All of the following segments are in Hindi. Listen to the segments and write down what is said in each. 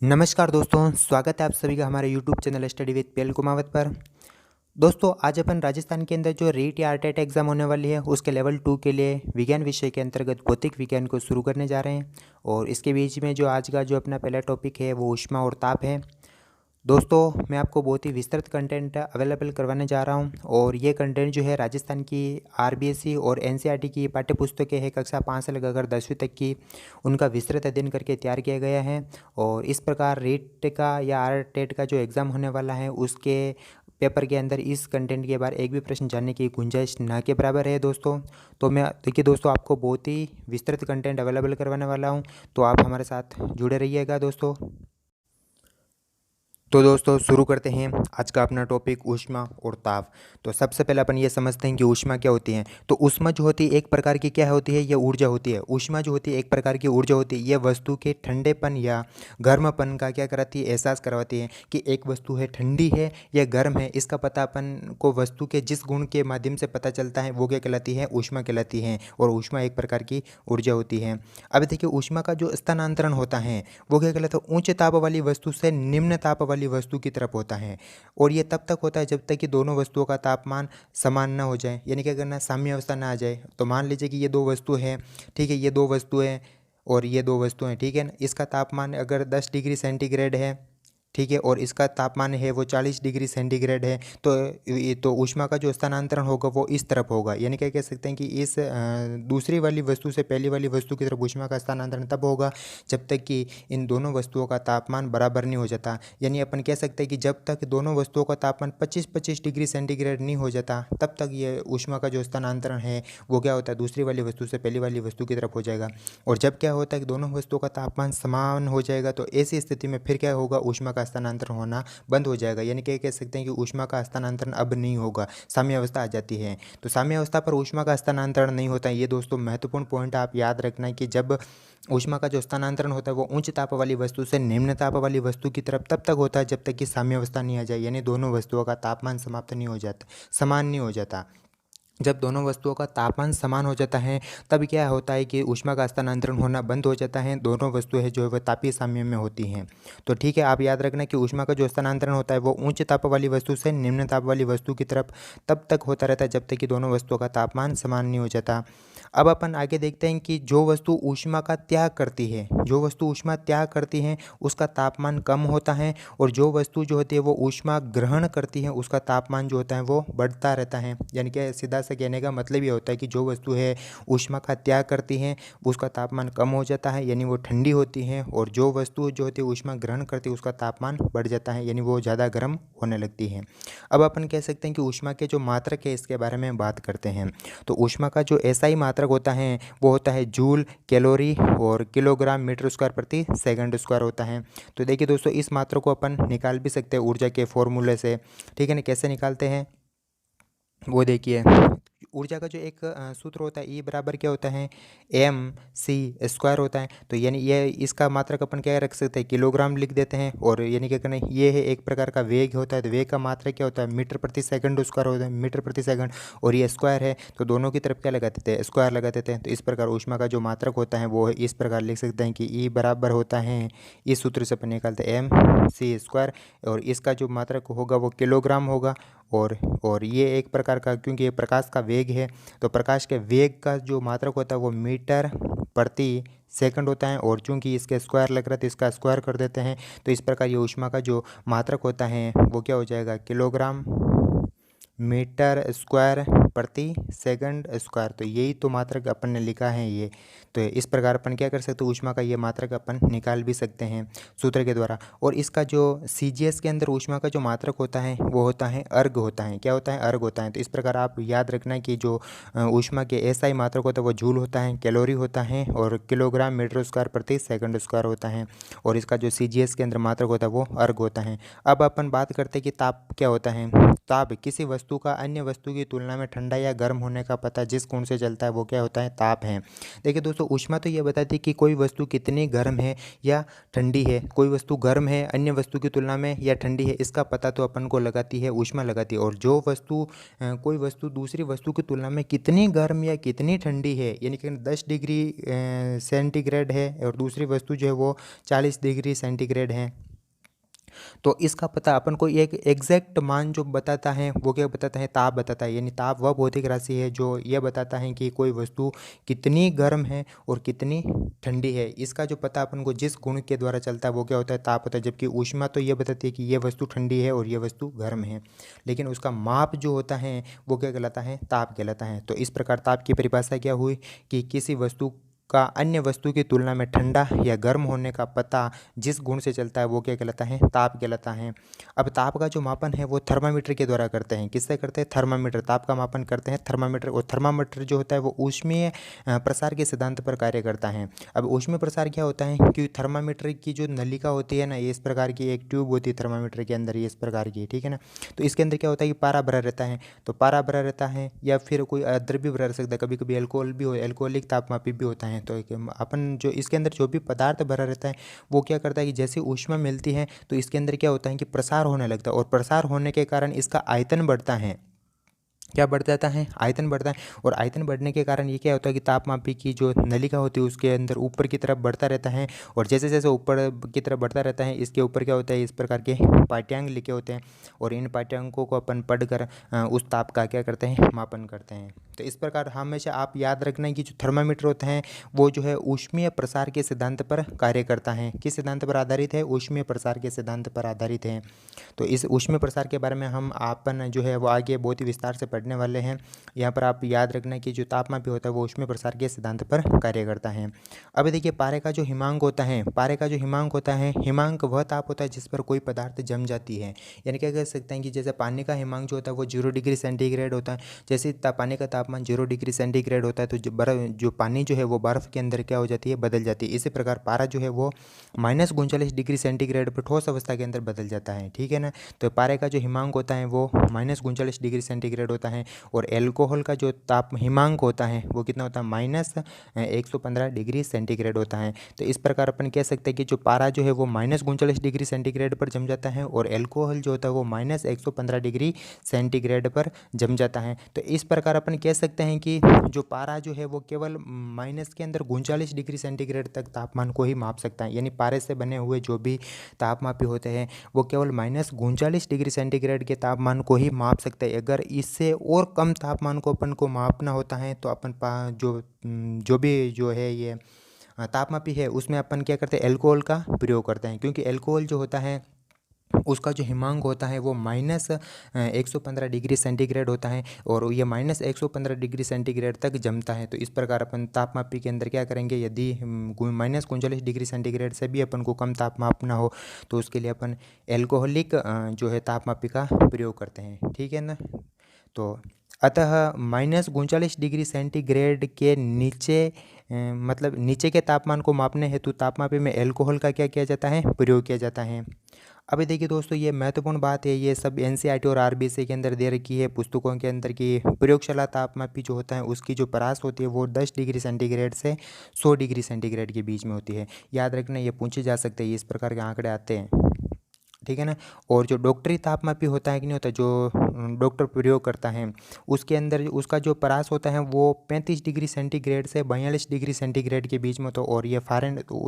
नमस्कार दोस्तों, स्वागत है आप सभी का हमारे YouTube channel study with PL Kumawat पर। दोस्तों आज अपन राजस्थान के अंदर जो रीट या आरटेट एग्जाम होने वाली है उसके लेवल 2 के लिए विज्ञान विषय के अंतर्गत भौतिक विज्ञान को शुरू करने जा रहे हैं। और इसके बीच में जो आज का जो अपना पहला टॉपिक है वो ऊष्मा और ताप है। दोस्तों मैं आपको बहुत ही विस्तृत कंटेंट अवेलेबल करवाने जा रहा हूं और ये कंटेंट जो है राजस्थान की आरबीएसई और एनसीईआरटी की पाठ्य पुस्तकें है कक्षा 5 से लेकर 10वीं तक की, उनका विस्तृत अध्ययन करके तैयार किया गया है। और इस प्रकार रीट का या आर टेट का जो एग्ज़ाम होने वाला है उसके पेपर के अंदर इस कंटेंट के बारे एक भी प्रश्न जानने की गुंजाइश ना के बराबर है दोस्तों। तो मैं देखिए दोस्तों आपको बहुत ही विस्तृत कंटेंट अवेलेबल करवाने वाला हूँ, तो आप हमारे साथ जुड़े रहिएगा दोस्तों। तो दोस्तों शुरू करते हैं आज का अपना टॉपिक ऊष्मा और ताप। तो सबसे पहले अपन ये समझते हैं कि ऊष्मा क्या होती है। तो ऊष्मा जो होती है एक प्रकार की क्या होती है, ये ऊर्जा होती है। ऊष्मा जो होती है एक प्रकार की ऊर्जा होती है। ये वस्तु के ठंडेपन या गर्मपन का क्या कराती है, एहसास करवाती है कि एक वस्तु है ठंडी है या गर्म है। इसका पता अपन को वस्तु के जिस गुण के माध्यम से पता चलता है वो क्या कहलाती है, ऊष्मा कहलाती है। और ऊष्मा एक प्रकार की ऊर्जा होती है। अब देखिए ऊष्मा का जो स्थानांतरण होता है वो क्या कहलाता है, उच्च ताप वाली वस्तु से निम्न ताप वाली वस्तु की तरफ होता है। और ये तब तक होता है जब तक कि दोनों वस्तुओं का तापमान समान ना हो जाए, यानी क्या करना, साम्य अवस्था ना आ जाए। तो मान लीजिए कि ये दो वस्तु हैं, ठीक है, ये दो वस्तुएं और ये दो वस्तुएं, ठीक है ना। इसका तापमान अगर 10 डिग्री सेंटीग्रेड है, ठीक है, और इसका तापमान है वो 40 डिग्री सेंटीग्रेड है, तो ऊष्मा का जो स्थानांतरण होगा वो इस तरफ होगा। यानी क्या कह सकते हैं कि इस दूसरी वाली वस्तु से पहली वाली वस्तु की तरफ ऊष्मा का स्थानांतरण तब होगा जब तक कि इन दोनों वस्तुओं का तापमान बराबर नहीं हो जाता। यानी अपन कह सकते हैं कि जब तक दोनों वस्तुओं का तापमान 25-25 डिग्री सेंटीग्रेड नहीं हो जाता तब तक ये ऊष्मा का जो स्थानांतरण है वो क्या होता है, दूसरी वाली वस्तु से पहली वाली वस्तु की तरफ हो जाएगा। और जब क्या होता है कि दोनों वस्तुओं का तापमान समान हो जाएगा तो ऐसी स्थिति में फिर क्या होगा, ऊष्मा का स्थानांतरण होना बंद हो जाएगा। यानी क्या कह सकते हैं कि ऊष्मा का स्थानांतरण अब नहीं होगा, साम्य अवस्था आ जाती है। तो साम्य अवस्था पर ऊष्मा का स्थानांतरण नहीं होता है। ये दोस्तों महत्वपूर्ण पॉइंट आप याद रखना है कि जब ऊष्मा का जो स्थानांतरण होता है वो उच्च ताप वाली वस्तु से निम्न ताप वाली वस्तु की तरफ तब तक होता है जब तक कि साम्य अवस्था नहीं आ जाए, यानी दोनों वस्तुओं का तापमान समाप्त नहीं हो जाता, समान नहीं हो जाता। जब दोनों वस्तुओं का तापमान समान हो जाता है तब क्या होता है कि ऊष्मा का स्थानांतरण होना बंद हो जाता है। दोनों वस्तुएं जो है वह तापीय साम्य में होती हैं। तो ठीक है, आप याद रखना कि ऊष्मा का जो स्थानांतरण होता है वो उच्च ताप वाली वस्तु से निम्न ताप वाली वस्तु की तरफ तब तक होता रहता है जब तक कि दोनों वस्तुओं का तापमान समान नहीं हो जाता। अब अपन आगे देखते हैं कि जो वस्तु ऊष्मा का त्याग करती है, जो वस्तु ऊष्मा त्याग करती है उसका तापमान कम होता है। और जो वस्तु जो होती है वो ऊष्मा ग्रहण करती है उसका तापमान जो होता है वो बढ़ता रहता है। यानी कि सीधा से कहने का मतलब ये होता है कि जो वस्तु है ऊष्मा का त्याग करती है उसका तापमान कम हो जाता है, यानी वो ठंडी होती है। और जो वस्तु जो होती है ऊष्मा ग्रहण करती है उसका तापमान बढ़ जाता है, यानी वो ज़्यादा गर्म होने लगती है। अब अपन कह सकते हैं कि ऊष्मा के जो मात्रक है इसके बारे में बात करते हैं। तो ऊष्मा का जो एसआई मात्रक होता है वो होता है जूल, कैलोरी और किलोग्राम मीटर स्क्वायर प्रति सेकंड स्क्वायर होता है। तो देखिए दोस्तों इस मात्रक को अपन निकाल भी सकते हैं ऊर्जा के फॉर्मूले से, ठीक है ना। कैसे निकालते हैं वो देखिए, ऊर्जा का जो एक सूत्र होता है ई बराबर क्या होता है, एम सी स्क्वायर होता है। तो यानी ये इसका मात्रक अपन क्या रख सकते हैं, किलोग्राम लिख देते हैं। और यानी क्या करना है, ये है एक प्रकार का वेग होता है, तो वेग का मात्रक क्या होता है, मीटर प्रति सेकंड स्क्वायर होता है, मीटर प्रति सेकंड। और ये स्क्वायर है तो दोनों की तरफ क्या लगा देते हैं, स्क्वायर लगा देते हैं। तो इस प्रकार ऊष्मा का जो मात्रक होता है वो इस प्रकार लिख सकते हैं कि ई बराबर होता है, इस सूत्र से अपन निकालते हैं एम सी स्क्वायर। और इसका जो मात्रक होगा वो किलोग्राम होगा। और ये एक प्रकार का, क्योंकि ये प्रकाश का वेग है तो प्रकाश के वेग का जो मात्रक होता है वो मीटर प्रति सेकंड होता है। और चूंकि इसके स्क्वायर लग रहा है तो इसका स्क्वायर कर देते हैं। तो इस प्रकार ये ऊष्मा का जो मात्रक होता है वो क्या हो जाएगा, किलोग्राम मीटर स्क्वायर प्रति सेकंड स्क्वायर। तो यही तो मात्रक अपन ने लिखा है ये। तो इस प्रकार अपन क्या कर सकते हैं, ऊष्मा का ये मात्रक अपन निकाल भी सकते हैं सूत्र के द्वारा। और इसका जो सीजीएस के अंदर ऊष्मा का जो मात्रक होता है वो होता है अर्ग होता है। क्या होता है, अर्ग होता है। तो इस प्रकार आप याद रखना है कि जो ऊष्मा के एसआई मात्रक होता है वो जूल होता है, कैलोरी होता है और किलोग्राम मीटर स्क्वायर प्रति सेकंड स्क्वायर होता है। और इसका जो सीजीएस के अंदर मात्रक होता है वो अर्ग होता है। अब अपन बात करते हैं कि ताप क्या होता है। ताप किसी वस्तु का अन्य वस्तु की तुलना में ठंडा या गर्म होने का पता जिस गुण से चलता है वो क्या होता है, ताप है। देखिए दोस्तों, ऊष्मा तो ये बताती है कि कोई वस्तु कितनी गर्म है या ठंडी है। कोई वस्तु गर्म है अन्य वस्तु की तुलना में या ठंडी है, इसका पता तो अपन को लगाती है ऊष्मा लगाती है। और जो वस्तु कोई वस्तु दूसरी वस्तु की तुलना में कितनी गर्म या कितनी ठंडी है, यानी कि 10 डिग्री सेंटीग्रेड है और दूसरी वस्तु जो है वो 40 डिग्री सेंटीग्रेड है, तो इसका पता अपन को एक एग्जैक्ट मान जो बताता है वो क्या बताता है, ताप बताता है। यानी ताप वह भौतिक राशि है जो ये बताता है कि कोई वस्तु कितनी गर्म है और कितनी ठंडी है। इसका जो पता अपन को जिस गुण के द्वारा चलता है वो क्या होता है, ताप होता है। जबकि ऊष्मा तो ये बताती है कि ये वस्तु ठंडी है और ये वस्तु गर्म है, लेकिन उसका माप जो होता है वो क्या कहलाता है, ताप कहलाता है। तो इस प्रकार ताप की परिभाषा क्या हुई कि किसी वस्तु का अन्य वस्तु की तुलना में ठंडा या गर्म होने का पता जिस गुण से चलता है वो क्या कहलाता है, ताप कहलाता है। अब ताप का जो मापन है वो थर्मामीटर के द्वारा करते हैं। किससे करते हैं, थर्मामीटर। ताप का मापन करते हैं थर्मामीटर। और थर्मामीटर जो होता है वो ऊष्मीय प्रसार के सिद्धांत पर कार्य करता है। अब ऊष्मीय प्रसार क्या होता है कि थर्मामीटर की जो नलिका होती है ना, ये इस प्रकार की एक ट्यूब होती है थर्मामीटर के अंदर, ये इस प्रकार की, ठीक है ना। तो इसके अंदर क्या होता है कि पारा भरा रहता है। तो पारा भरा रहता है या फिर कोई द्रव्य भरा रह सकता है, कभी कभी अल्कोहल भी हो, अल्कोहलिक तापमापी भी होता है। तो अपन जो इसके अंदर जो भी पदार्थ भरा रहता है वो क्या करता है कि जैसे ऊष्मा मिलती है तो इसके अंदर क्या होता है कि प्रसार होने लगता है, और प्रसार होने के कारण इसका आयतन बढ़ता है। क्या बढ़ जाता है, आयतन बढ़ता है। और आयतन बढ़ने के कारण ये क्या होता है कि तापमापी की जो नलिका होती है उसके अंदर ऊपर की तरफ बढ़ता रहता है। और जैसे जैसे ऊपर की तरफ बढ़ता रहता है इसके ऊपर क्या होता है, इस प्रकार के पाठ्यांक लिखे होते हैं, और इन पाठ्यांकों को अपन पढ़कर उस ताप का क्या करते हैं, मापन करते हैं। तो इस प्रकार हमेशा आप याद रखना कि जो थर्मामीटर होता है वो जो है ऊष्मीय प्रसार के सिद्धांत पर कार्य करता है। किस सिद्धांत पर आधारित है, ऊष्मीय प्रसार के सिद्धांत पर आधारित है। तो इस ऊष्मीय प्रसार के बारे में हम आपन जो है वो आगे बहुत ही विस्तार से पढ़ने वाले हैं। यहाँ पर आप याद रखना कि जो तापमापी होता है वो ऊष्मीय प्रसार के सिद्धांत पर कार्य करता है। अब देखिए पारे का जो हिमांक होता है, पारे का जो हिमांक होता है, हिमांक वह ताप होता है जिस पर कोई पदार्थ जम जाती है। यानी क्या कह सकते हैं कि जैसे पानी का हिमांक जो होता है वो 0 डिग्री सेंटीग्रेड होता है। जैसे पानी का तापमान 0 डिग्री सेंटीग्रेड होता है तो जो पानी जो है वो बर्फ़ के अंदर क्या हो जाती है, बदल जाती है। इसी प्रकार पारा जो है वो -39 डिग्री सेंटीग्रेड पर ठोस अवस्था के अंदर बदल जाता है, ठीक है ना। तो पारे का जो हिमांक होता है वो -39 डिग्री सेंटीग्रेड होता है। और एल्कोहल का जो ताप हिमांक होता है वो कितना होता है, -115 डिग्री सेंटीग्रेड होता है। तो इस प्रकार अपन कह सकते हैं कि जो पारा जो है वो -39 डिग्री सेंटीग्रेड पर जम जाता है और एल्कोहल जो होता है वो -115 डिग्री सेंटीग्रेड पर जम जाता है। तो इस प्रकार अपन कह सकते हैं कि जो पारा जो है वो केवल माइनस के अंदर 39 डिग्री सेंटीग्रेड तक तापमान को ही माप सकता है। यानी पारे से बने हुए जो भी तापमापी होते हैं वो केवल -39 डिग्री सेंटीग्रेड के तापमान को ही माप सकते हैं। अगर इससे और कम तापमान को अपन को मापना होता है तो अपन जो भी जो है ये तापमापी है उसमें अपन क्या करते हैं, एल्कोहल का प्रयोग करते हैं। क्योंकि एल्कोहल जो होता है उसका जो हिमांक होता है वो -115 डिग्री सेंटीग्रेड होता है और ये -115 डिग्री सेंटीग्रेड तक जमता है। तो इस प्रकार अपन तापमापी के अंदर क्या करेंगे, यदि -39 डिग्री सेंटीग्रेड से भी अपन को कम ताप मापना हो तो उसके लिए अपन एल्कोहलिक जो है तापमापी का प्रयोग करते हैं, ठीक है ना। तो अतः -39 डिग्री सेंटीग्रेड के नीचे मतलब नीचे के तापमान को मापने हेतु तापमापी में एल्कोहल का क्या किया जाता है, प्रयोग किया जाता है। अभी देखिए दोस्तों, ये महत्वपूर्ण बात है, ये सब एनसीईआरटी और आरबीसी के अंदर दे रखी है पुस्तकों के अंदर की प्रयोगशाला तापमापी जो होता है उसकी जो परास होती है वो 10 डिग्री सेंटीग्रेड से 100 डिग्री सेंटीग्रेड के बीच में होती है। याद रखना, ये पूछे जा सकते हैं, इस प्रकार के आंकड़े आते हैं, ठीक है ना। और जो डॉक्टरी तापमापी होता है कि नहीं होता, जो डॉक्टर प्रयोग करता है उसके अंदर उसका जो परास होता है वो 35 डिग्री सेंटीग्रेड से 42 डिग्री सेंटीग्रेड के बीच में होता है। और ये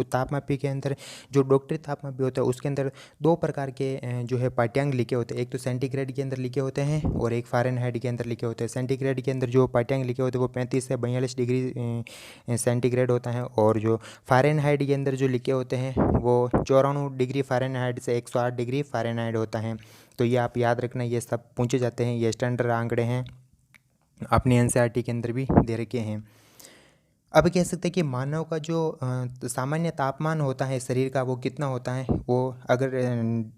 तापमापी के अंदर जो डॉक्टरी तापमापी होता है उसके अंदर दो प्रकार के जो है पाठ्यांक लिखे होते हैं। एक तो सेंटीग्रेड के अंदर लिखे होते हैं और एक फ़ारेनहाइट के अंदर लिखे होते हैं। सेंटीग्रेड के अंदर जो पाठ्यांक लिखे होते हैं वो 35 से 42 डिग्री सेंटीग्रेड होता है, और जो फ़ारेनहाइट के अंदर जो लिखे होते हैं वो 94 डिग्री फ़ारेनहाइट से 108 डिग्री फ़ारेनहाइट होता है। तो ये आप याद रखना, ये सब पूछे जाते हैं, ये स्टैंडर्ड आंकड़े हैं, अपने एनसीईआरटी के अंदर भी दे रखे हैं। अब कह सकते हैं कि मानव का जो सामान्य तापमान होता है शरीर का वो कितना होता है, वो अगर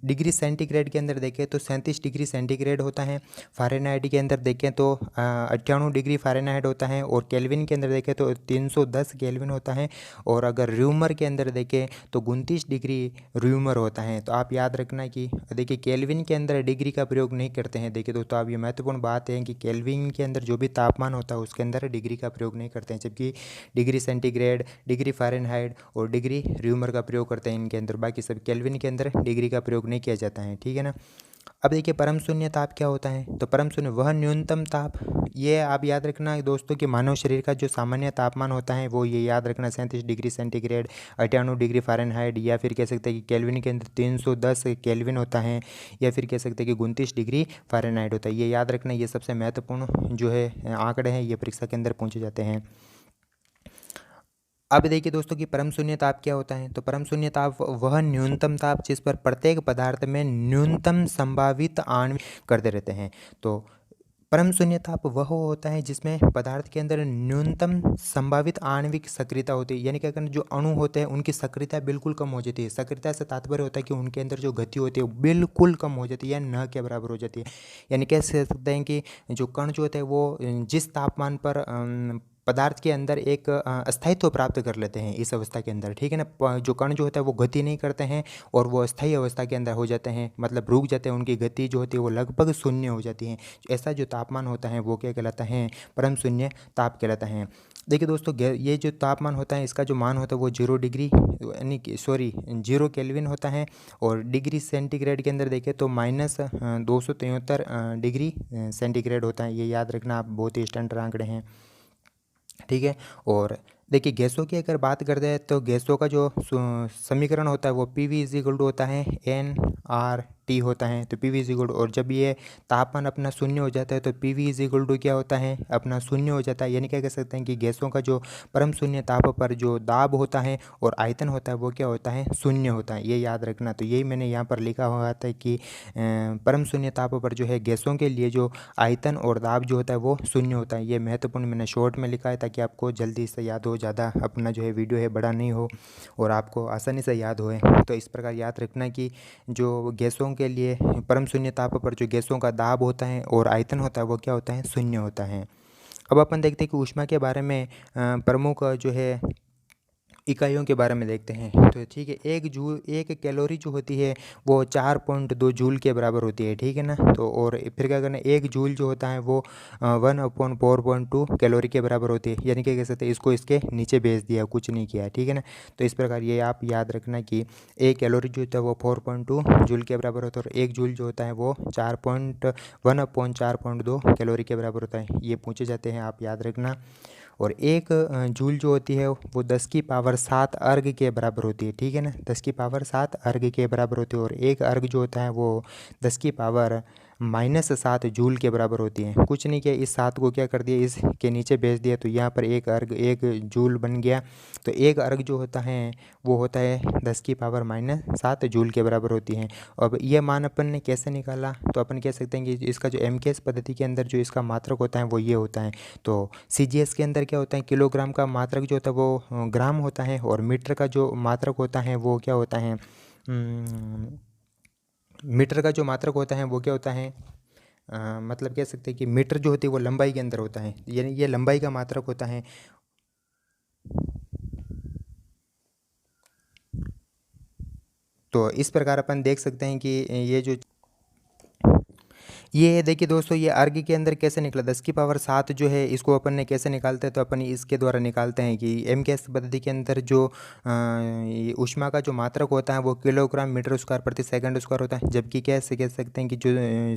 डिग्री सेंटीग्रेड के अंदर देखें तो 37 डिग्री सेंटीग्रेड होता है। फ़ारेनहाइट के अंदर देखें तो 98 डिग्री फ़ारेनहाइट होता है। और केल्विन के अंदर देखें तो 310 केल्विन होता है। और अगर र्यूमर के अंदर देखें तो 29 डिग्री र्यूमर होता है। तो आप याद रखना कि देखिए केल्विन के अंदर डिग्री का प्रयोग नहीं करते हैं। देखिए दोस्तों, आप ये महत्वपूर्ण बात है कि केल्विन के अंदर जो भी तापमान होता है उसके अंदर डिग्री का प्रयोग नहीं करते हैं, जबकि डिग्री सेंटीग्रेड, डिग्री फ़ारेनहाइट और डिग्री र्यूमर का प्रयोग करते हैं इनके अंदर। बाकी सब केल्विन के अंदर डिग्री का प्रयोग नहीं किया जाता है, ठीक है ना। अब देखिए परम शून्य ताप क्या होता है। तो परम शून्य वह न्यूनतम ताप, ये आप याद रखना दोस्तों कि मानव शरीर का जो सामान्य तापमान होता है वो ये याद रखना 37 डिग्री सेंटीग्रेड, 98 डिग्री फ़ारेनहाइट, या फिर कह सकते हैं कि केल्विन के अंदर 310 केल्विन होता है, या फिर कह सकते हैं कि 29 डिग्री फ़ारेनहाइट होता है। ये याद रखना, ये सबसे महत्वपूर्ण जो है आंकड़े हैं, ये परीक्षा के अंदर पूछे जाते हैं। अब देखिए दोस्तों कि परम शून्य ताप क्या होता है। तो परम शून्य ताप वह न्यूनतम ताप जिस पर प्रत्येक पदार्थ में न्यूनतम संभावित आणविक करते रहते हैं। तो परम शून्य ताप वह होता है जिसमें पदार्थ के अंदर न्यूनतम संभावित आणविक सक्रियता होती है, यानी कि अगर जो अणु होते हैं उनकी सक्रियता बिल्कुल कम हो जाती है। सक्रियता से तात्पर्य होता है कि उनके अंदर जो गति होती है वो बिल्कुल कम हो जाती है या न के बराबर हो जाती है। यानी कह सकते हैं कि जो कण जो होते हैं वो जिस तापमान पर पदार्थ के अंदर एक स्थायित्व प्राप्त कर लेते हैं इस अवस्था के अंदर, ठीक है ना। जो कण जो होता है वो गति नहीं करते हैं और वो अस्थायी अवस्था के अंदर हो जाते हैं, मतलब रुक जाते हैं, उनकी गति जो होती है वो लगभग शून्य हो जाती है। ऐसा जो तापमान होता है वो क्या कहलाता है, परम शून्य ताप कहलाता है। देखिए दोस्तों, ये जो तापमान होता है इसका जो मान होता है वो 0 डिग्री यानी कि 0 केल्विन होता है। और डिग्री सेंटीग्रेड के अंदर देखें तो -273 डिग्री सेंटीग्रेड होता है। ये याद रखना, आप बहुत ही स्टैंडर्ड आंकड़े हैं, ठीक है। और देखिए गैसों की अगर बात करते हैं तो गैसों का जो समीकरण होता है वो PV इज इक्वल टू होता है nRT होता है। तो PV इज इक्वल टू, और जब ये तापमान अपना शून्य हो जाता है तो PV इज इक्वल टू क्या होता है, अपना शून्य हो जाता है। यानी क्या कह सकते हैं कि गैसों का जो परम शून्य ताप पर जो दाब होता है और आयतन होता है वो क्या होता है, शून्य होता है। ये याद रखना। तो यही मैंने यहाँ पर लिखा हुआ था कि परम शून्य ताप पर जो है गैसों के लिए जो आयतन और दाब जो होता है वो शून्य होता है। ये महत्वपूर्ण मैंने शॉर्ट में लिखा है ताकि आपको जल्दी से याद हो, ज़्यादा अपना जो है वीडियो है बड़ा नहीं हो और आपको आसानी से याद होए। तो इस प्रकार याद रखना कि जो गैसों के लिए परम शून्य ताप पर जो गैसों का दाब होता है और आयतन होता है वो क्या होता है, शून्य होता है। अब अपन देखते हैं कि ऊष्मा के बारे में प्रमुख जो है इकाइयों के बारे में देखते हैं। तो ठीक है, एक कैलोरी जो होती है वो 4.2 जूल के बराबर होती है, ठीक है ना। तो और फिर क्या करना, एक जूल जो होता है वो 1/4.2 कैलोरी के बराबर होती है। यानी कि कह सकते हैं इसको इसके नीचे भेज दिया, कुछ नहीं किया, ठीक है ना। तो इस प्रकार ये आप याद रखना कि एक कैलोरी जो होता है वो 4.2 जूल के बराबर होता है और एक जूल जो होता है वो 1/4.2 कैलोरी के बराबर होता है। ये पूछे जाते हैं, आप याद रखना। और एक जूल जो होती है वो 10 की पावर 7 अर्ग के बराबर होती है, ठीक है ना। 10 की पावर 7 अर्ग के बराबर होती है। और एक अर्ग जो होता है वो 10 की पावर -7 जूल के बराबर होती है। कुछ नहीं किया, इस 7 को क्या कर दिया, इसके नीचे भेज दिया, तो यहाँ पर एक अर्ग 1 जूल बन गया। तो एक अर्ग जो होता है वो होता है 10 की पावर -7 जूल के बराबर होती है। अब यह मान अपन ने कैसे निकाला, तो अपन कह सकते हैं कि इसका जो MKS पद्धति के अंदर जो इसका मात्रक होता है वो ये होता है। तो CGS के अंदर क्या होता है, किलोग्राम का मात्रक जो होता है वो ग्राम होता है और मीटर का जो मात्रक होता है वो क्या होता है, मीटर का जो मात्रक होता है वो क्या होता है, मतलब कह सकते हैं कि मीटर जो होती है वो लंबाई के अंदर होता है, यानी ये लंबाई का मात्रक होता है। तो इस प्रकार अपन देख सकते हैं कि ये देखिए दोस्तों, ये अर्ग के अंदर कैसे निकला, 10 की पावर 7 जो है इसको अपन ने कैसे निकालते हैं, तो अपन इसके द्वारा निकालते हैं कि MKS पद्धति के अंदर जो ये ऊष्मा का जो मात्रक होता है वो किलोग्राम मीटर स्क्वायर प्रति सेकंड स्क्वायर होता है। जबकि कैसे कह सकते हैं कि जो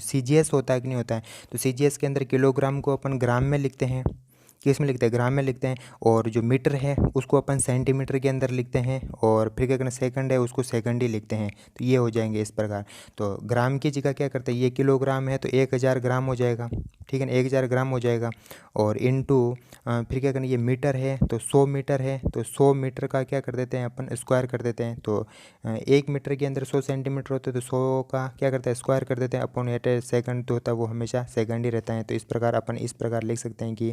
CGS होता है कि नहीं होता है, तो CGS के अंदर किलोग्राम को अपन ग्राम में लिखते हैं, किस में लिखते हैं, ग्राम में लिखते हैं। और जो मीटर है उसको अपन सेंटीमीटर के अंदर लिखते हैं और फिर क्या करना, सेकंड है उसको सेकंड ही लिखते हैं। तो ये हो जाएंगे इस प्रकार। तो ग्राम की जगह क्या करते हैं, ये किलोग्राम है तो 1000 ग्राम हो जाएगा, ठीक है ना, 1000 ग्राम हो जाएगा। और इनटू फिर क्या करना, ये मीटर है तो 100 मीटर है, तो 100 मीटर का क्या कर देते हैं अपन, स्क्वायर कर देते हैं। तो 1 मीटर के अंदर 100 सेंटीमीटर होते हैं, तो 100 का क्या करते हैं, स्क्वायर कर देते हैं। अपन एट सेकंड तो होता है वो हमेशा सेकंड ही रहता है। तो इस प्रकार अपन इस प्रकार लिख सकते हैं कि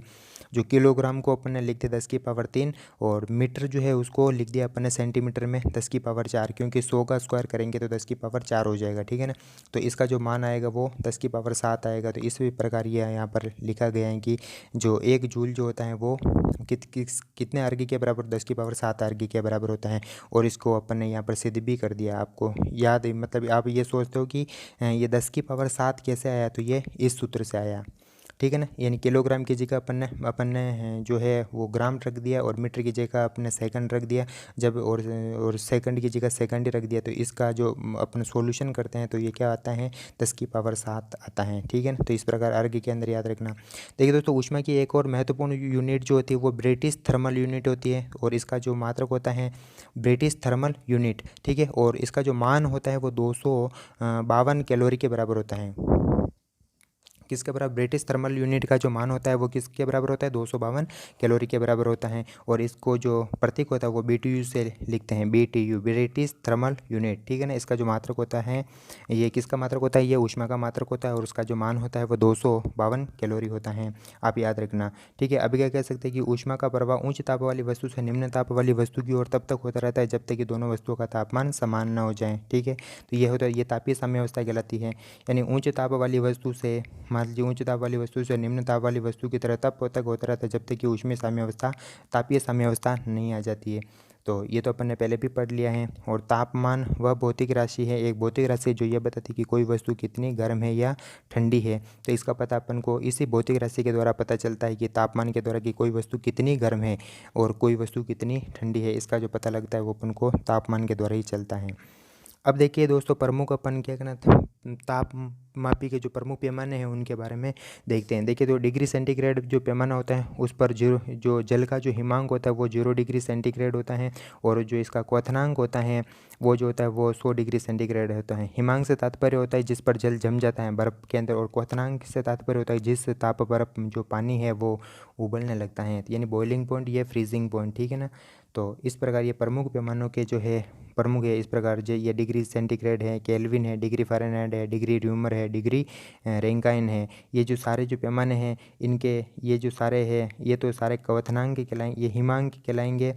जो किलोग्राम को अपन ने लिख दिया 10⁻3, और मीटर जो है उसको लिख दिया अपन ने सेंटीमीटर में 10⁻4, क्योंकि 100 का स्क्वायर करेंगे तो 10⁻4 हो जाएगा, ठीक है ना। तो इसका जो मान आएगा वो 10⁻7 आएगा। तो इस प्रकार ये यहाँ पर लिखा गया है कि जो 1 जूल जो होता है वो कितने अर्घ के बराबर, 10⁻7 अर्घ के बराबर होता है। और इसको अपन ने यहाँ पर सिद्ध भी कर दिया। आपको याद है, मतलब आप ये सोचते हो कि ये 10⁻7 कैसे आया, तो ये इस सूत्र से आया, ठीक है ना। यानी किलोग्राम की जगह अपन ने जो है वो ग्राम रख दिया, और मीटर की जगह अपन ने सेकंड रख दिया, जब और सेकंड की जगह सेकंड ही रख दिया। तो इसका जो अपन सॉल्यूशन करते हैं तो ये क्या आता है, 10⁻7 आता है, ठीक है ना। तो इस प्रकार अर्घ के अंदर याद रखना। देखिए दोस्तों, ऊष्मा की एक और महत्वपूर्ण यूनिट जो होती है वो ब्रिटिश थर्मल यूनिट होती है, और इसका जो मात्रक होता है ब्रिटिश थर्मल यूनिट, ठीक है। और इसका जो मान होता है वो 252 कैलोरी के बराबर होता है। किसके बराबर, ब्रिटिश थर्मल यूनिट का जो मान होता है वो किसके बराबर होता है, 252 कैलोरी के बराबर होता है। और इसको जो प्रतीक होता है वो BTU से लिखते हैं, BTU ब्रिटिश थर्मल यूनिट, ठीक है ना। इसका जो मात्रक होता है, ये किसका मात्रक होता है, ये ऊष्मा का मात्रक होता है, और उसका जो मान होता है वो 252 कैलोरी होता है, आप याद रखना, ठीक है। अभी क्या कह सकते हैं कि ऊष्मा का प्रवाह उच्च ताप वाली वस्तु से निम्न ताप वाली वस्तु की ओर तब तक होता रहता है जब तक कि दोनों वस्तुओं का तापमान समान न हो जाए, ठीक है। तो ये होता है, ये तापीय साम्यावस्था कहलाती है। यानी उच्च ताप वाली वस्तु से, मान लीजिए उच्च ताप वाली वस्तु से निम्न ताप वाली वस्तु की तरह तब तक होता रहता है जब तक कि ऊष्मीय साम्यावस्था, तापीय साम्यावस्था नहीं आ जाती है। तो ये तो अपन ने पहले भी पढ़ लिया है। और तापमान वह भौतिक राशि है, एक भौतिक राशि है जो ये बताती है कि कोई वस्तु कितनी गर्म है या ठंडी है। तो इसका पता अपन को इसी भौतिक राशि के द्वारा पता चलता है कि तापमान के द्वारा कि कोई वस्तु कितनी गर्म है और कोई वस्तु कितनी ठंडी है। इसका जो पता लगता है वो अपन को तापमान के द्वारा ही चलता है। अब देखिए दोस्तों, प्रमुख अपन क्या करना था, ताप मापी के जो प्रमुख पैमाने हैं उनके बारे में देखते हैं। देखिए तो डिग्री सेंटीग्रेड जो पैमाना होता है उस पर जो जल का जो हिमांक होता है वो 0 डिग्री सेंटीग्रेड होता है, और जो इसका क्वथनांक होता है वो जो होता है वो 100 डिग्री सेंटीग्रेड होता है। हिमांक से तात्पर्य होता है जिस पर जल जम जाता है बर्फ़ के अंदर, और क्वथनांक से तात्पर्य होता है जिस ताप पर जो पानी है वो उबलने लगता है, यानी बॉइलिंग पॉइंट या फ्रीजिंग पॉइंट, ठीक है ना। तो इस प्रकार ये प्रमुख पैमानों के जो है प्रमुख है, इस प्रकार जो ये डिग्री सेंटीग्रेड है, केल्विन है, डिग्री फ़ारेनहाइट है, डिग्री र्यूमर है, डिग्री रैंकाइन है। ये जो सारे जो पैमाने हैं इनके, ये जो सारे हैं ये तो सारे क्वथनांक के कहलाएंगे, ये हिमांक कहलाएंगे,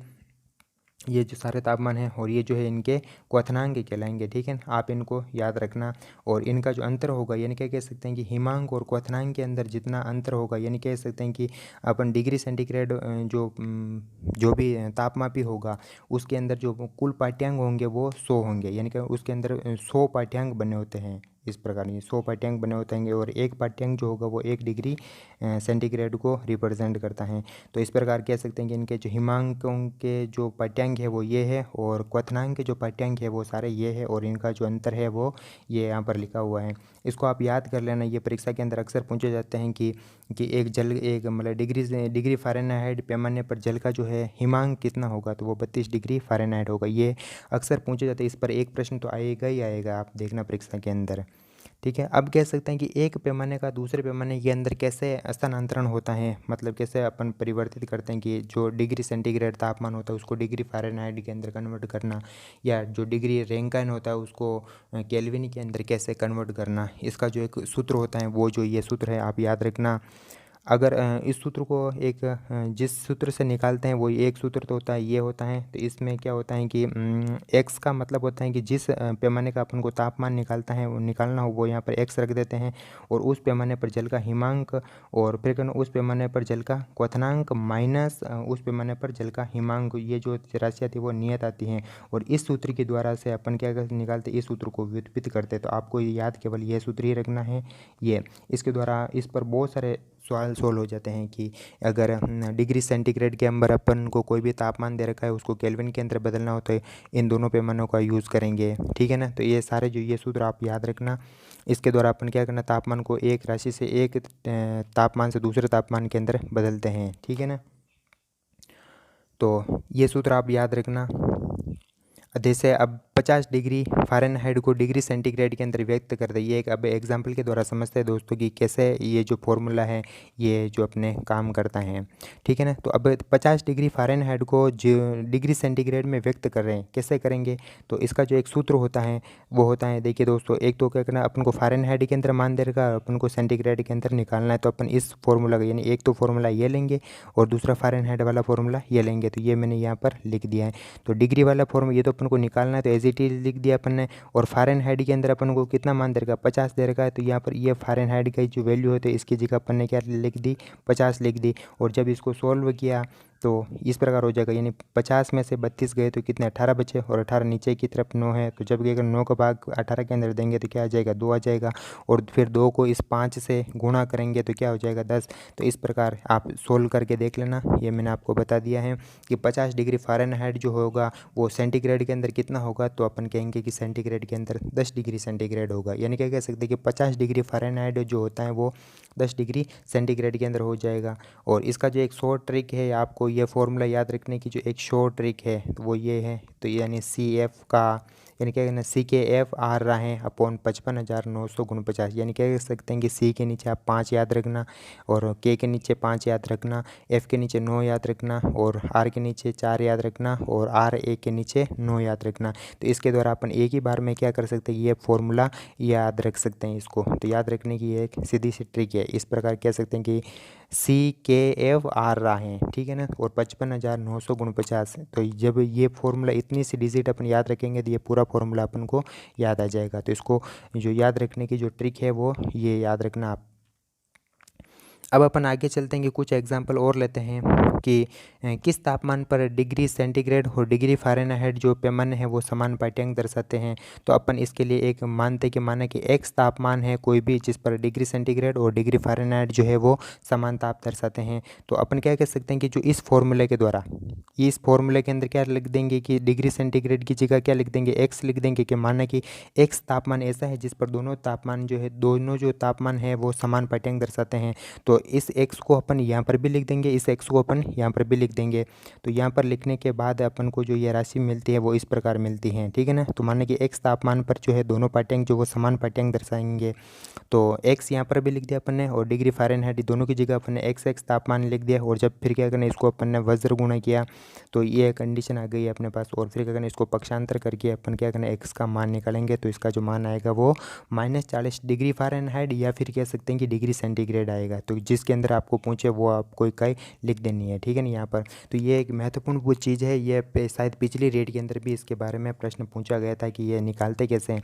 ये जो सारे तापमान हैं, और ये जो है इनके क्वथनांक कहलाएंगे, ठीक है। आप इनको याद रखना। और इनका जो अंतर होगा, यानी क्या कह सकते हैं कि हिमांक और क्वथनांक के अंदर जितना अंतर होगा, यानी कह सकते हैं कि अपन डिग्री सेंटीग्रेड जो भी तापमापी होगा उसके अंदर जो कुल पाठ्यांक होंगे वो 100 होंगे, यानी कि उसके अंदर 100 पाठ्यांक बने होते हैं। इस प्रकार ये 100 पाठ्यांक बने होते हैं, और एक पाठ्यांक जो होगा वो 1 डिग्री सेंटीग्रेड को रिप्रेजेंट करता है। तो इस प्रकार कह सकते हैं कि इनके जो हिमांकों के जो पाठ्यांक है वो ये है, और क्वथनांक के जो पाठ्यांक है वो सारे ये है, और इनका जो अंतर है वो ये यहाँ पर लिखा हुआ है। इसको आप याद कर लेना, ये परीक्षा के अंदर अक्सर पूछे जाते हैं कि एक मतलब डिग्री फ़ारेनहाइट पैमाने पर जल का जो है हिमांक कितना होगा, तो वो 32 डिग्री फ़ारेनहाइट होगा। ये अक्सर पूछे जाते हैं, इस पर एक प्रश्न तो आएगा ही आएगा, आप देखना परीक्षा के अंदर, ठीक है। अब कह सकते हैं कि एक पैमाने का दूसरे पैमाने के अंदर कैसे स्थानांतरण होता है, मतलब कैसे अपन परिवर्तित करते हैं कि जो डिग्री सेंटीग्रेड तापमान होता है उसको डिग्री फ़ारेनहाइट के अंदर कन्वर्ट करना, या जो डिग्री रैंकाइन होता है उसको केल्विन के अंदर कैसे कन्वर्ट करना। इसका जो एक सूत्र होता है वो जो ये सूत्र है आप याद रखना। अगर इस सूत्र को जिस सूत्र से निकालते हैं वो एक सूत्र तो होता है, ये होता है। तो इसमें क्या होता है कि एक्स का मतलब होता है कि जिस पैमाने का अपन को तापमान निकालना हो वो यहाँ पर एक्स रख देते हैं, और उस पैमाने पर जल का हिमांक, और फिर कहना उस पैमाने पर जल का क्वथनांक माइनस उस पैमाने पर जल का हिमांक, ये जो राशि आती है वो नियत आती हैं। और इस सूत्र के द्वारा से अपन क्या निकालते हैं, इस सूत्र को व्युत्पत्ति करते हैं। तो आपको याद केवल यह सूत्र ही रखना है। ये इसके द्वारा इस पर बहुत सारे सवाल सोल्व हो जाते हैं कि अगर डिग्री सेंटीग्रेड के अंदर अपन को कोई भी तापमान दे रखा है उसको केल्विन के अंदर बदलना हो तो इन दोनों पैमानों का यूज़ करेंगे, ठीक है ना। तो ये सारे जो ये सूत्र आप याद रखना। इसके द्वारा अपन क्या करना, तापमान को एक राशि से एक तापमान से दूसरे तापमान के अंदर बदलते हैं, ठीक है ना। तो ये सूत्र आप याद रखना। जैसे अब 50 डिग्री फ़ारेनहाइट को डिग्री सेंटीग्रेड के अंदर व्यक्त करते हैं। ये एक अब एग्जांपल के द्वारा समझते हैं दोस्तों कि कैसे ये जो फॉर्मूला है ये जो अपने काम करता है, ठीक है ना। तो अब 50 डिग्री फ़ारेनहाइट को जो डिग्री सेंटीग्रेड में व्यक्त कर रहे हैं, कैसे करेंगे? तो इसका जो एक सूत्र होता है वो होता है, देखिए दोस्तों, एक तो क्या करना, अपन को फ़ारेनहाइट के अंदर मान देगा, अपन को सेंटीग्रेड के अंदर निकालना है। तो अपन इस फॉर्मूला का यानी एक तो फॉर्मूला ये लेंगे और दूसरा फ़ारेनहाइट वाला फॉर्मूला ये लेंगे। तो ये मैंने यहाँ पर लिख दिया है। तो डिग्री वाला फॉर्मूला ये तो अपन को निकालना है, तो एज इट इज लिख दिया अपन ने। और फ़ारेनहाइट के अंदर अपन को कितना मान दे रखा, 50 दे रखा है। तो यहाँ पर ये फ़ारेनहाइट की जो वैल्यू होती है इसकी जगह अपन ने क्या लिख दी, 50 लिख दी। और जब इसको सोल्व किया तो इस प्रकार हो जाएगा, यानी 50 में से 32 गए तो कितने 18 बचे, और 18 नीचे की तरफ 9 है। तो जब अगर 9 का भाग 18 के अंदर देंगे तो क्या आ जाएगा, 2 आ जाएगा। और फिर 2 को इस 5 से गुणा करेंगे तो क्या हो जाएगा, 10। तो इस प्रकार आप सोल्व करके देख लेना। ये मैंने आपको बता दिया है कि 50 डिग्री फ़ारेनहाइट जो होगा वो सेंटीग्रेड के अंदर कितना होगा। तो अपन कहेंगे कि सेंटीग्रेड के अंदर 10 डिग्री सेंटीग्रेड होगा। यानी क्या कह सकते हैं कि 50 डिग्री फ़ारेनहाइट जो होता है वो 10 डिग्री सेंटीग्रेड के अंदर हो जाएगा। और इसका जो एक शॉर्ट ट्रिक है, आपको ये फॉर्मूला याद रखने की जो एक शॉर्ट ट्रिक है वो ये है। तो यानी CF का यानी क्या कहना, CKF आ रहा है अपॉन 55,949। यानी क्या कह सकते हैं कि C के नीचे आप 5 याद रखना, और K के नीचे 5 याद रखना, F के नीचे 9 याद रखना, और R के नीचे 4 याद रखना, और RA के नीचे 9 याद रखना। तो इसके द्वारा अपन एक ही बार में क्या कर सकते हैं, ये फॉर्मूला याद रख सकते हैं इसको। तो याद रखने की ये एक सीधी सी ट्रिक है। इस प्रकार कह सकते हैं कि CKF आ रहा है, ठीक है ना, और 55,949। तो जब ये फॉर्मूला इतनी सी डिजिट अपन याद रखेंगे तो ये पूरा फॉर्मूला अपन को याद आ जाएगा। तो इसको जो याद रखने की जो ट्रिक है वो ये याद रखना आप। अब अपन आगे चलते हैं कि कुछ एग्जांपल और लेते हैं कि किस तापमान पर डिग्री सेंटीग्रेड और डिग्री फ़ारेनहाइट जो पैमाने हैं वो समान पाठ्यांक दर्शाते हैं। तो अपन इसके लिए एक मानते कि माना कि x तापमान है कोई भी जिस पर डिग्री सेंटीग्रेड और डिग्री फ़ारेनहाइट जो है वो समान ताप दर्शाते हैं। तो अपन क्या कह सकते हैं कि जो इस फॉर्मूले के द्वारा, इस फॉर्मूले के अंदर क्या लिख देंगे कि डिग्री सेंटीग्रेड की जगह क्या लिख देंगे, x लिख देंगे। कि माना कि x तापमान ऐसा है जिस पर दोनों तापमान जो है, दोनों जो तापमान है वो समान पाठ्यांक दर्शाते हैं। तो इस x को अपन यहाँ पर भी लिख देंगे, इस x को अपन यहाँ पर भी लिख देंगे। तो यहाँ पर लिखने के बाद अपन को जो ये राशि मिलती है वो इस प्रकार मिलती है, ठीक है ना। तो माने कि x तापमान पर जो है दोनों पाठ्यांक जो वो समान पाठ्यांक दर्शाएंगे। तो x यहाँ पर भी लिख दिया अपन ने, और डिग्री फ़ारेनहाइट दोनों की जगह अपन ने x तापमान लिख दिया। और जब फिर क्या करना, इसको अपन ने वज्र गुणा किया तो ये कंडीशन आ गई है अपने पास। और फिर क्या करना, इसको पक्षांतर करके अपन क्या करना, x का मान निकालेंगे। तो इसका जो मान आएगा वो -40 डिग्री फ़ारेनहाइट या फिर कह सकते हैं कि डिग्री सेंटीग्रेड आएगा। तो जिसके अंदर आपको पूछे वो आपको इकाई लिख देनी है, ठीक है ना यहाँ पर। तो ये एक महत्वपूर्ण वो चीज़ है, ये शायद पिछली रेट के अंदर भी इसके बारे में प्रश्न पूछा गया था कि ये निकालते कैसे हैं।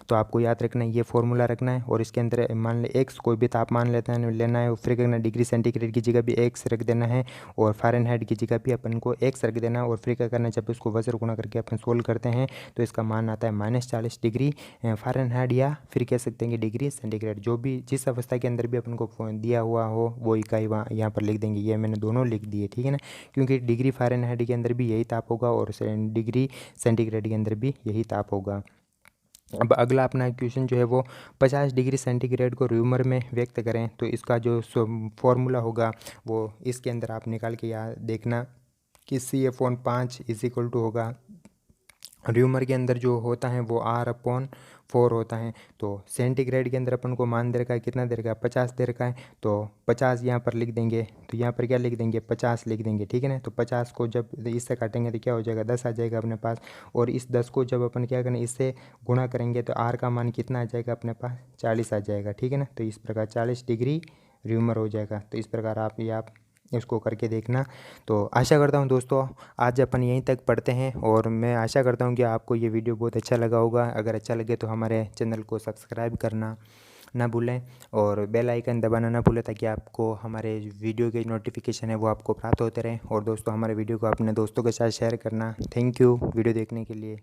तो आपको याद रखना है, ये फॉर्मूला रखना है और इसके अंदर मान ले x कोई भी तापमान लेना है, फिर करना डिग्री सेंटीग्रेड की जगह भी x रख देना है, और फ़ारेनहाइट की जगह भी अपन को x रख देना है। और फिर क्या करना है, जब इसको वज्र गुणा करके अपन सोल्व करते हैं तो इसका मान आता है -40 डिग्री फ़ारेनहाइट, या फिर कह सकते हैं कि डिग्री सेंटीग्रेड। जो भी जिस अवस्था के अंदर भी अपन को दिया हुआ हो वो इकाई वहाँ यहाँ पर लिख देंगे। ये मैंने दोनों लिख दिए, ठीक है ना, क्योंकि डिग्री फ़ारेनहाइट के अंदर भी यही ताप होगा और डिग्री सेंटीग्रेड के अंदर भी यही ताप होगा। अब अगला अपना क्वेश्चन जो है वो 50 डिग्री सेंटीग्रेड को र्यूमर में व्यक्त करें। तो इसका जो फॉर्मूला होगा वो इसके अंदर आप निकाल के याद देखना कि CF/5 = होगा, र्यूमर के अंदर जो होता है वो R/4 होता है। तो सेंटीग्रेड के अंदर अपन को मान दे रखा है, कितना दे रखा है, 50 दे रखा है। तो 50 यहाँ पर लिख देंगे। तो यहाँ पर क्या लिख देंगे, 50 लिख देंगे, ठीक है ना। तो 50 को जब इससे काटेंगे तो क्या हो जाएगा, 10 आ जाएगा अपने पास। और इस 10 को जब अपन क्या करें, इससे गुणा करेंगे तो R का मान कितना आ जाएगा अपने पास, 40 आ जाएगा, ठीक है ना। तो इस प्रकार 40 डिग्री र्यूमर हो जाएगा। तो इस प्रकार आप इसको करके देखना। तो आशा करता हूँ दोस्तों आज अपन यहीं तक पढ़ते हैं, और मैं आशा करता हूँ कि आपको ये वीडियो बहुत अच्छा लगा होगा। अगर अच्छा लगे तो हमारे चैनल को सब्सक्राइब करना ना भूलें और बेल आइकन दबाना ना भूलें, ताकि आपको हमारे वीडियो के नोटिफिकेशन है वो आपको प्राप्त होते रहें। और दोस्तों हमारे वीडियो को अपने दोस्तों के साथ शेयर करना। थैंक यू वीडियो देखने के लिए।